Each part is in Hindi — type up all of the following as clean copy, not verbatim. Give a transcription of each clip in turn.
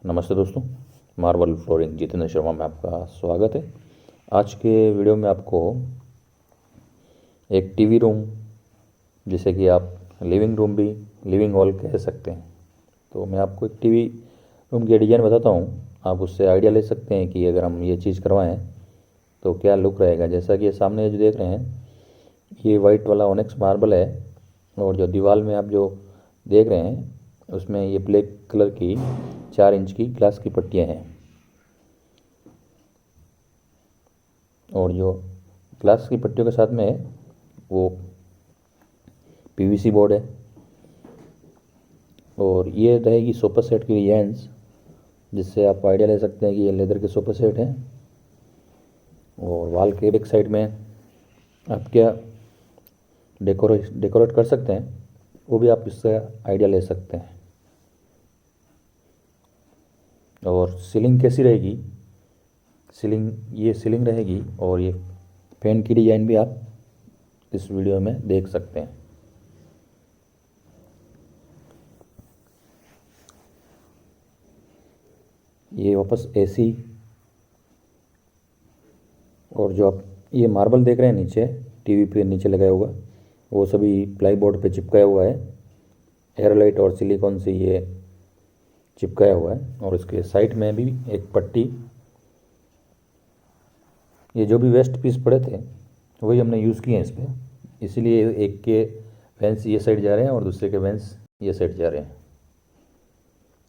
नमस्ते दोस्तों, मार्बल फ्लोरिंग जितेंद्र शर्मा में आपका स्वागत है। आज के वीडियो में आपको एक टीवी रूम, जिसे कि आप लिविंग रूम भी लिविंग हॉल कह सकते हैं, तो मैं आपको एक टीवी रूम की डिज़ाइन बताता हूँ। आप उससे आइडिया ले सकते हैं कि अगर हम ये चीज़ करवाएं तो क्या लुक रहेगा। जैसा कि ये सामने जो देख रहे हैं, ये वाइट वाला ओनेक्स मार्बल है, और जो दीवार में आप जो देख रहे हैं उसमें ये ब्लैक कलर की 4 इंच की ग्लास की पट्टियाँ हैं, और जो ग्लास की पट्टियों के साथ में है वो पीवीसी बोर्ड है। और ये रहेगी सोफा सेट की डिजाइंस, जिससे आप आइडिया ले सकते हैं कि ये लेदर के सोफा सेट हैं। और वॉल के एक साइड में आप क्या डेकोरेट कर सकते हैं, वो भी आप इससे आइडिया ले सकते हैं। और सीलिंग कैसी रहेगी, ये सीलिंग रहेगी, और ये फैन की डिज़ाइन भी आप इस वीडियो में देख सकते हैं। ये वापस एसी, और जो आप ये मार्बल देख रहे हैं नीचे टीवी पे नीचे लगाया हुआ, वो सभी प्लाई बोर्ड पे चिपकाया हुआ है। एयरलाइट और सिलिकॉन से ये चिपकाया हुआ है। और इसके साइड में भी एक पट्टी, ये जो भी वेस्ट पीस पड़े थे वही हमने यूज़ किए हैं इस पर, इसीलिए एक के वेंस ये साइड जा रहे हैं और दूसरे के वेंस ये साइड जा रहे हैं।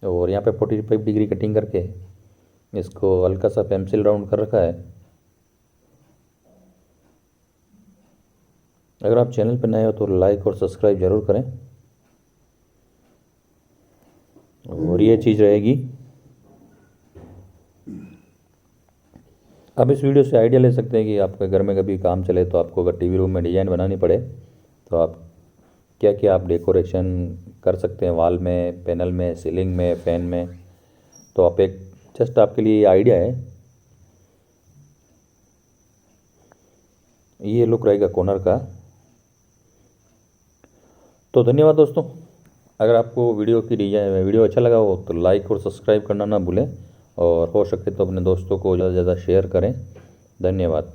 और यहाँ पे 45 डिग्री कटिंग करके इसको हल्का सा पेंसिल राउंड कर रखा है। अगर आप चैनल पर नए हो तो लाइक और सब्सक्राइब ज़रूर करें। और ये चीज़ रहेगी, आप इस वीडियो से आइडिया ले सकते हैं कि आपके घर में कभी काम चले तो आपको अगर टीवी रूम में डिज़ाइन बनानी पड़े तो आप क्या क्या आप डेकोरेशन कर सकते हैं, वॉल में, पैनल में, सीलिंग में, फैन में। तो आप एक जस्ट आपके लिए आइडिया है। ये लुक रहेगा कॉर्नर का। तो धन्यवाद दोस्तों। अगर आपको वीडियो अच्छा लगा हो तो लाइक और सब्सक्राइब करना ना भूलें, और हो सके तो अपने दोस्तों को ज़्यादा से ज़्यादा शेयर करें। धन्यवाद।